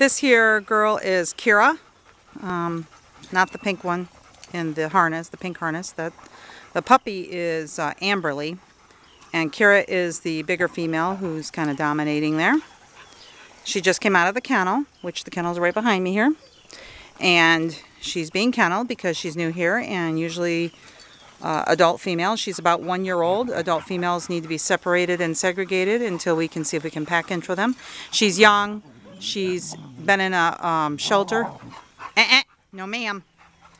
This here girl is Kira, not the pink one in the harness, the pink harness. The puppy is Amberly, and Kira is the bigger female who's kind of dominating there. She just came out of the kennel, which the kennel is right behind me here, and she's being kenneled because she's new here, and usually adult females. She's about 1 year old. Adult females need to be separated and segregated until we can see if we can pack intro them. She's young. She's been in a shelter. No ma'am.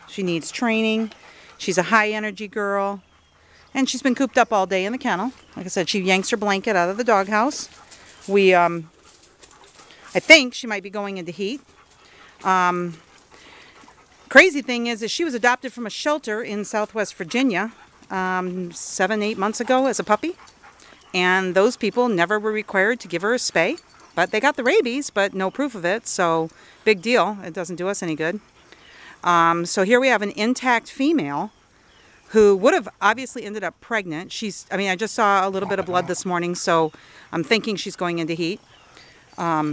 She needs training. She's a high energy girl. And she's been cooped up all day in the kennel. Like I said, she yanks her blanket out of the doghouse. I think she might be going into heat. Crazy thing is she was adopted from a shelter in Southwest Virginia 7-8 months ago as a puppy. And those people never were required to give her a spay. But they got the rabies, but no proof of it, so big deal. It doesn't do us any good. So here we have an intact female who would have obviously ended up pregnant. I just saw a little bit of blood this morning, so I'm thinking she's going into heat. But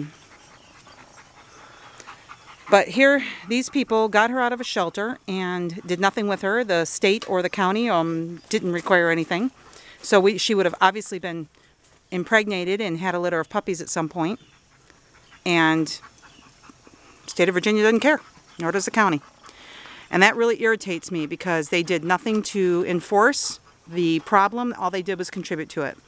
here, these people got her out of a shelter and did nothing with her. The state or the county didn't require anything. So she would have obviously been impregnated and had a litter of puppies at some point, and the state of Virginia doesn't care, nor does the county. And that really irritates me because they did nothing to enforce the problem. All they did was contribute to it.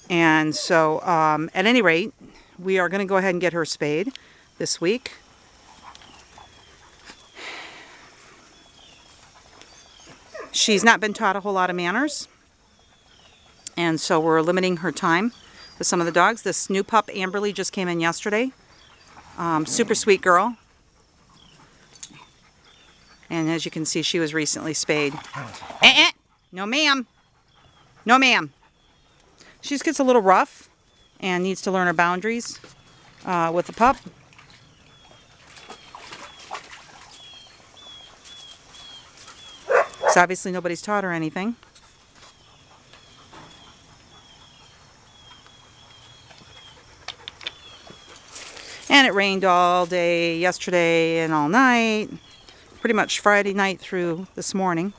And so at any rate, we are going to go ahead and get her spayed this week. She's not been taught a whole lot of manners, and so we're limiting her time with some of the dogs. This new pup, Amberly, just came in yesterday. Super sweet girl. And as you can see, she was recently spayed. No ma'am. No ma'am. She just gets a little rough and needs to learn her boundaries with the pup. So obviously nobody's taught her anything. And it rained all day yesterday and all night, pretty much Friday night through this morning.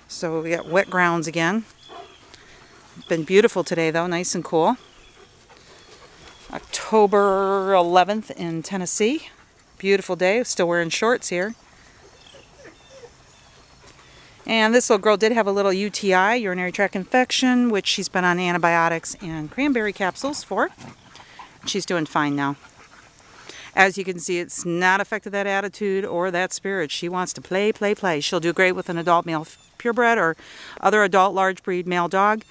So we got wet grounds again. It's been beautiful today though, nice and cool. October 11th in Tennessee. Beautiful day, still wearing shorts here. And this little girl did have a little UTI, urinary tract infection, which she's been on antibiotics and cranberry capsules for. She's doing fine now. As you can see, it's not affected that attitude or that spirit. She wants to play, play, play. She'll do great with an adult male purebred or other adult large breed male dog.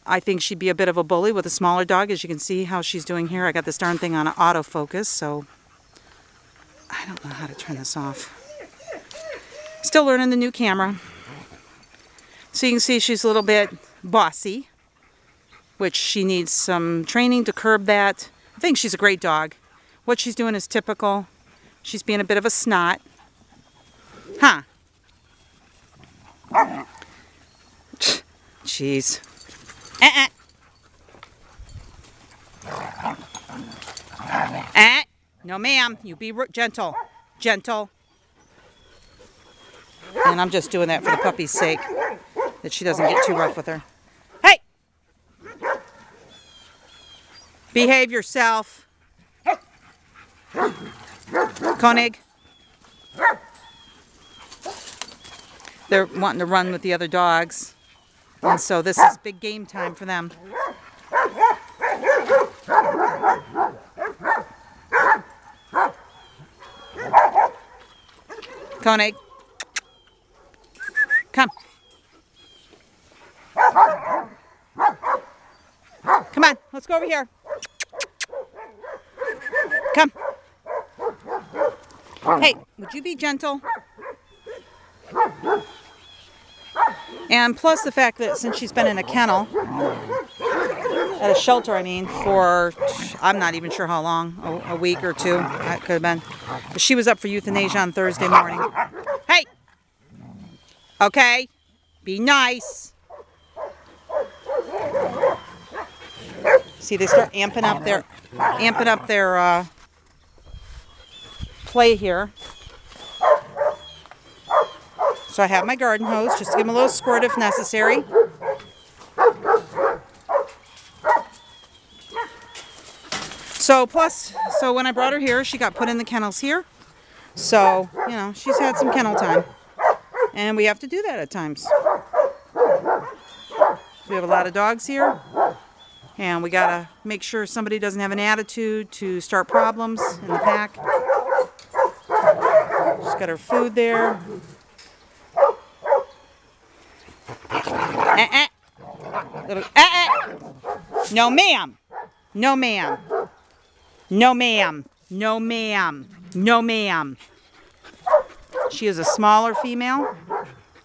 I think she'd be a bit of a bully with a smaller dog, as you can see how she's doing here. I got this darn thing on autofocus, so I don't know how to turn this off. Still learning the new camera. So you can see she's a little bit bossy, which she needs some training to curb that. I think she's a great dog. What she's doing is typical. She's being a bit of a snot. Huh. Jeez. No ma'am, you be gentle. Gentle. And I'm just doing that for the puppy's sake, that she doesn't get too rough with her. Hey! Behave yourself. Koenig. They're wanting to run with the other dogs, and so this is big game time for them. Koenig, come. Come on, let's go over here. Come. Hey, would you be gentle? And plus the fact that since she's been in a kennel, at a shelter, for, I'm not even sure how long, a week or two, it could have been. But she was up for euthanasia on Thursday morning. Hey! Okay, be nice. See, they start amping up their play here. So I have my garden hose, just to give them a little squirt if necessary. So when I brought her here, she got put in the kennels here. So, you know, she's had some kennel time. And we have to do that at times. We have a lot of dogs here. And we gotta make sure somebody doesn't have an attitude to start problems in the pack. She's got her food there. No ma'am. No ma'am. No ma'am. No ma'am. No ma'am. She is a smaller female.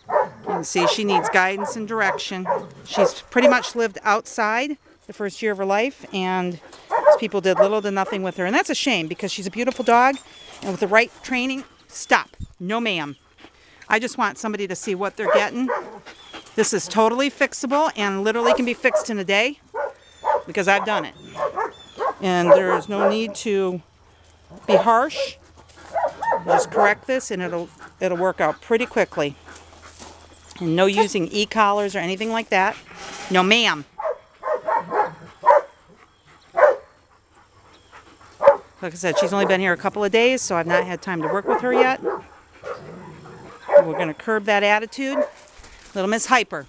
You can see she needs guidance and direction. She's pretty much lived outside the first year of her life, and these people did little to nothing with her. And that's a shame, because she's a beautiful dog, and with the right training, stop. No ma'am. I just want somebody to see what they're getting. This is totally fixable and literally can be fixed in a day, because I've done it. And there's no need to be harsh. Just correct this and it'll work out pretty quickly. And no using e-collars or anything like that. No ma'am. Like I said, she's only been here a couple of days, so I've not had time to work with her yet. And we're going to curb that attitude. Little Miss Hyper.